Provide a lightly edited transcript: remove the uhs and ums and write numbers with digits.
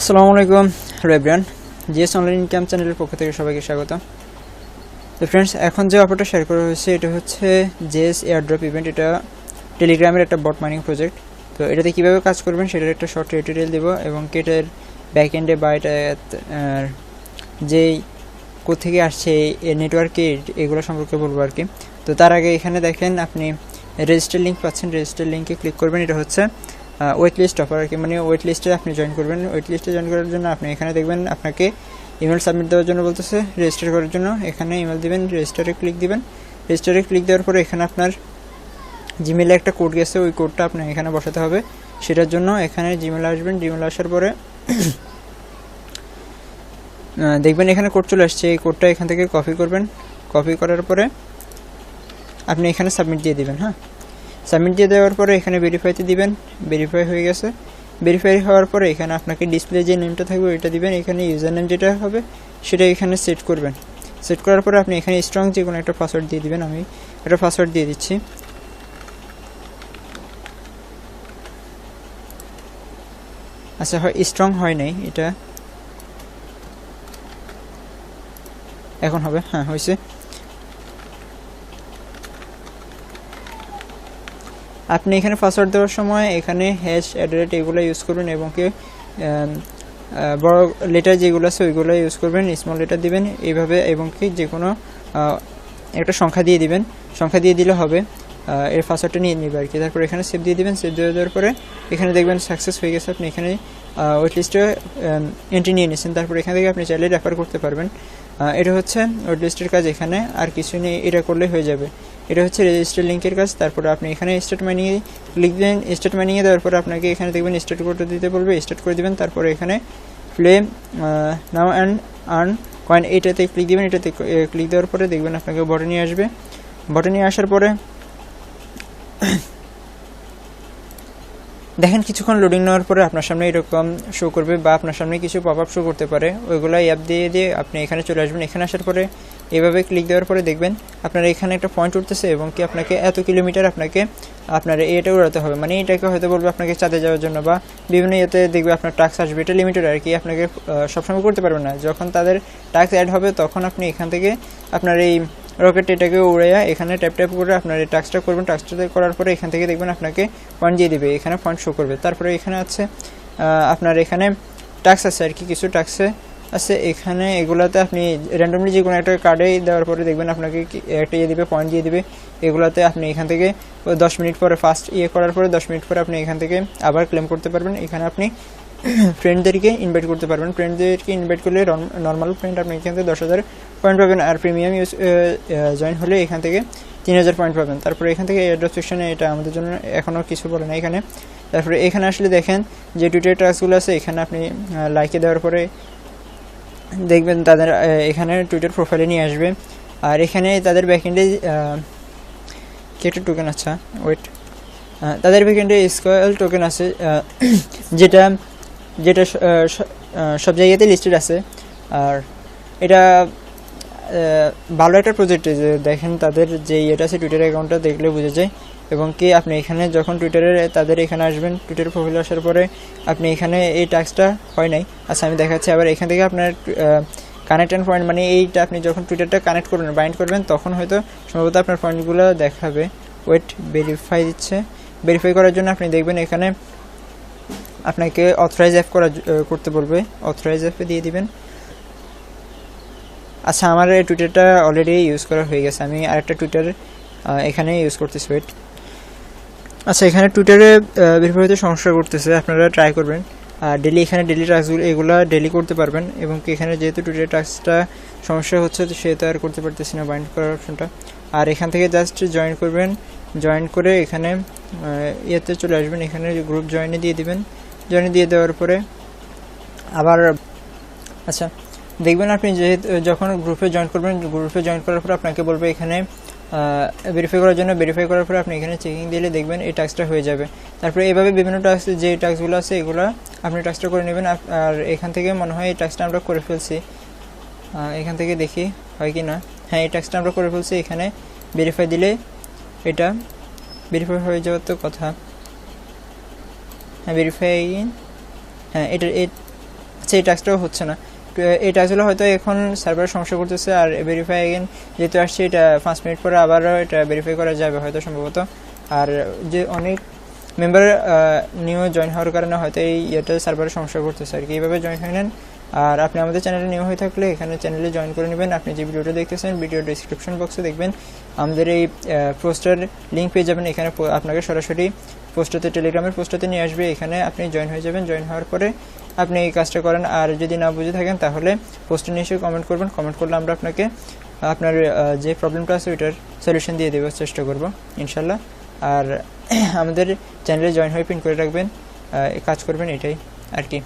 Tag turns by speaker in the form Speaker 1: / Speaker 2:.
Speaker 1: আসসালামু আলাইকুম রেব্রান GS online income চ্যানেলের পক্ষ থেকে সবাইকে স্বাগত। তো ফ্রেন্ডস, এখন যে অফারটা শেয়ার করা হয়েছে এটা হচ্ছে জেএস এয়ারড্রপ ইভেন্ট। এটা টেলিগ্রামের একটা বট মাইনিং প্রজেক্ট। তো এটাতে কীভাবে কাজ করবেন সেটার একটা শর্ট টিউটোরিয়াল দেবো এবং এটার ব্যাকএন্ডে বা এটা যেই কোথেকে আসছে এই নেটওয়ার্কে এগুলো সম্পর্কে বলবো আর কি। তো তার আগে এখানে দেখেন আপনি রেজিস্টার লিঙ্ক পাচ্ছেন, রেজিস্টার লিঙ্কে ক্লিক করবেন। এটা হচ্ছে ওয়েট লিস্ট অফার আর কি, মানে ওয়েট লিস্টে আপনি জয়েন করবেন। ওয়েট লিস্টে জয়েন করার জন্য আপনি এখানে দেখবেন আপনাকে ইমেল সাবমিট দেওয়ার জন্য বলতেছে, রেজিস্টার করার জন্য এখানে ইমেল দিবেন, রেজিস্টারে ক্লিক দিবেন। রেজিস্টারে ক্লিক দেওয়ার পরে এখানে আপনার জিমেলে একটা কোড গেছে, ওই কোডটা আপনার এখানে বসাতে হবে। সেটার জন্য এখানে জিমেলে আসবেন। জিমেলে আসার পরে দেখবেন এখানে কোড চলে আসছে। এই কোডটা এখান থেকে কপি করবেন। কপি করার পরে আপনি এখানে সাবমিট দিয়ে দিবেন। হ্যাঁ, সাবমিট দিয়ে দেওয়ার পরে এখানে ভেরিফাইতে দিবেন। ভেরিফাই হয়ে গেছে। ভেরিফাই হওয়ার পরে এখানে আপনাকে ডিসপ্লে যে নেমটা থাকবে ওইটা দিবেন। এখানে ইউজার নেম যেটা হবে সেটা এখানে সেট করবেন। সেট করার পরে আপনি এখানে স্ট্রং যে কোনো একটা পাসওয়ার্ড দিয়ে দিবেন। আমি একটা পাসওয়ার্ড দিয়ে দিচ্ছি। আচ্ছা, হয় স্ট্রং হয় নাই, এটা এখন হবে। হ্যাঁ, হয়েছে। আপনি এখানে পাসওয়ার্ড দেওয়ার সময় এখানে হ্যাশ অ্যাড্রেস এগুলো ইউজ করবেন এবং কি বড় লেটার যেগুলো আছে ওইগুলো ইউজ করবেন, স্মল লেটার দিবেন এইভাবে, এবং কি যে কোনো একটা সংখ্যা দিয়ে দিবেন। সংখ্যা দিয়ে দিলে হবে, এর পাসওয়ার্ডটা নিয়ে নেবে আর কি। তারপর এখানে সেভ দিয়ে দিবেন। সেভ দিয়ে দেওয়ার পরে এখানে দেখবেন সাকসেস হয়ে গেছে। আপনি এখানে ওয়েট লিস্টে এন্ট্রি নিয়ে নিয়েছেন। তারপর এখান থেকে আপনি চাইলে রেফার করতে পারবেন। এটা হচ্ছে ওয়েট লিস্টের কাজ। এখানে আর কিছু নেই, এটা করলে হয়ে যাবে। এটা হচ্ছে রেজিস্টার লিঙ্কের কাজ। তারপরে আপনি এখানে স্টার্ট মাইনিংয়ে ক্লিক দেবেন। স্টার্ট মাইনিংয়ে দেওয়ার পরে আপনাকে এখানে দেখবেন স্টার্ট করতে দিতে বলবে, স্টার্ট করে দেবেন। তারপরে এখানে play now and earn coin এইটাতে ক্লিক দেবেন। এটাতে ক্লিক দেওয়ার পরে দেখবেন আপনাকে বটে নিয়ে আসবে। বটে নিয়ে আসার পরে দেখেন কিছুক্ষণ লোডিং নেওয়ার পরে আপনার সামনে এরকম শো করবে বা আপনার সামনে কিছু পপ আপ শো করতে পারে। ওইগুলো অ্যাপ দিয়ে আপনি এখানে চলে আসবেন। এখানে আসার পরে এভাবে ক্লিক দেওয়ার পরে দেখবেন আপনার এখানে একটা পয়েন্ট উঠতেছে এবং কি আপনাকে এত কিলোমিটার আপনার এটা উড়াতে হবে। মানে এটাকে হয়তো বলবে আপনাকে চাঁদে যাওয়ার জন্য বা বিভিন্ন ইয়েতে দেখবে আপনার টাস্ক আসবে। এটা লিমিটেড আর কি, আপনাকে সবসময় করতে পারবেন না। যখন তাদের টাস্ক অ্যাড হবে তখন আপনি এখান থেকে আপনার এই রকেট এটাকে উড়াইয়া এখানে ট্যাপ করে আপনার এই টাস্কটা করবেন। টাস্কটা করার পরে এখান থেকে দেখবেন আপনাকে পয়েন্ট দিয়ে দিবে, এখানে পয়েন্ট শো করবে। তারপরে এখানে আছে আপনার এখানে টাস্ক আছে আর কি, কিছু টাস্কে আছে এখানে। এগুলাতে আপনি র্যান্ডমলি যে কোনো একটা কার্ডে দেওয়ার পরে দেখবেন আপনাকে একটা দিবে, পয়েন্ট দিয়ে দিবে। এগুলাতে আপনি এখান থেকে 10 মিনিট পরে ফার্স্ট করার পরে 10 মিনিট পরে আপনি এখান থেকে আবার ক্লেম করতে পারবেন। এখানে আপনি ফ্রেন্ডদেরকে ইনভাইট করতে পারবেন। ফ্রেন্ডদেরকে ইনভাইট করলে নর্মাল ফ্রেন্ড আপনি এখান থেকে 10,000 পয়েন্ট পাবেন, আর প্রিমিয়াম জয়েন হলে এখান থেকে 3,000 পয়েন্ট পাবেন। তারপরে এখান থেকে এয়ারড্রপ সেকশনে এটা আমাদের জন্য এখনও কিছু বলে না এখানে। তারপরে এখানে আসলে দেখেন যে টুইটার টাস্কগুলো আছে, এখানে আপনি লাইকে দেওয়ার পরে দেখবেন তাদের এখানে টুইটার প্রোফাইলে নিয়ে আসবে। আর এখানে তাদের ব্যাকএন্ডে কি একটা টোকেন, আচ্ছা ওয়েট, তাদের ব্যাকএন্ডে স্কোয়াল টোকেন আছে যেটা সব জায়গাতে লিস্টেড আছে। আর এটা ভালো একটা প্রজেক্ট। দেখেন তাদের যে ইয়েটা আছে টুইটার অ্যাকাউন্টটা দেখলে বোঝা যায়। এবং কি আপনি এখানে যখন তাদের এখানে আসবেন, টুইটার প্রোফাইলে আসার পরে আপনি এখানে এই টাস্কটা হয় নাই। আচ্ছা, আমি দেখাচ্ছি। আবার এখান থেকে আপনার কানেক্ট অ্যান্ড পয়েন্ট, মানে এইটা আপনি যখন টুইটারটা কানেক্ট করবেন, বাইন্ড করবেন, তখন হয়তো সম্ভবত আপনার পয়েন্টগুলো দেখাবে। ওয়েট, ভেরিফাই দিচ্ছে। ভেরিফাই করার জন্য আপনি দেখবেন এখানে আপনাকে অথরাইজ অ্যাপ করতে বলবে। অথরাইজ অ্যাপে দিয়ে দিবেন। আচ্ছা, আমার এই টুইটারটা অলরেডি ইউজ করা হয়ে গেছে। আমি আরেকটা টুইটার এখানে ইউজ করতেছি। ওয়েট, আচ্ছা, এখানে টুইটারে ভেরিফাই হতে সমস্যা করতেছে, আপনারা ট্রাই করবেন। আর এখানে ডেলি টাস্কগুলো এগুলো ডেলি করতে পারবেন। এবং কি এখানে যেহেতু টুইটার টাস্কটা সমস্যা হচ্ছে তো সেহেতু আর করতে পারতেছি না বাইন্ড করার অপশনটা। আর এখান থেকে জাস্ট জয়েন করবেন। জয়েন করে এখানে ইয়েতে চলে আসবেন। এখানে গ্রুপ জয়েনে দিয়ে দিবেন। জয়েনে দিয়ে দেওয়ার পরে আবার আচ্ছা দেখবেন আপনি যখন গ্রুপে জয়েন করবেন, গ্রুপে জয়েন করার পর আপনাকে বলবে এখানে ভেরিফাই করার জন্য। ভেরিফাই করার পরে আপনি এখানে চেকিং দিলে দেখবেন এই টাস্কটা হয়ে যাবে। তারপরে এভাবে বিভিন্ন টাস্ক, যে টাস্কগুলো আছে এগুলো আপনি টাস্কটা করে নেবেন। আর এখান থেকে মনে হয় এই টাস্কটা আমরা করে ফেলছি। এখান থেকে দেখি হয় কি না। হ্যাঁ, এই টাস্কটা আমরা করে ফেলছি। এখানে ভেরিফাই দিলে এটা ভেরিফাই হয়ে যাওয়ার তো কথা। হ্যাঁ, ভেরিফাই, হ্যাঁ এটা সেই টাস্কটাও হচ্ছে না। এই টাস্কগুলো হয়তো এখন সার্ভার সমস্যা করতেছে, আর ভেরিফাই এগেন যেহেতু আসছে, এটা 5 মিনিট পরে আবারও এটা ভেরিফাই করা যাবে হয়তো সম্ভবত। আর যে অনেক মেম্বার নিউ জয়েন হওয়ার কারণে হয়তো এই ইয়েটা সার্ভারের সমস্যা করতেছে আর কি। এইভাবে জয়েন হয়ে নেন। আর আপনি আমাদের চ্যানেলে নিউ হয়ে থাকলে এখানে চ্যানেলে জয়েন করে নেবেন। আপনি যে ভিডিওটা দেখতেছেন ভিডিও ডিসক্রিপশন বক্সে দেখবেন আমাদের এই পোস্টার লিঙ্ক পেয়ে যাবেন। এখানে আপনাকে সরাসরি পোস্টাতে, টেলিগ্রামের পোস্টাতে নিয়ে আসবে। এখানে আপনি জয়েন হয়ে যাবেন। জয়েন হওয়ার পরে আপনি এই কাজটা করেন। আর যদি না বুঝে থাকেন তাহলে পোস্টে নিয়ে এসে কমেন্ট করবেন। কমেন্ট করলে আমরা আপনাকে আপনার যে প্রবলেমটা আছে ওইটার সলিউশন দিয়ে দেওয়ার চেষ্টা করব ইনশাল্লাহ। আর আমাদের চ্যানেলে জয়েন হয়ে পিন করে রাখবেন, কাজ করবেন, এটাই আর কি।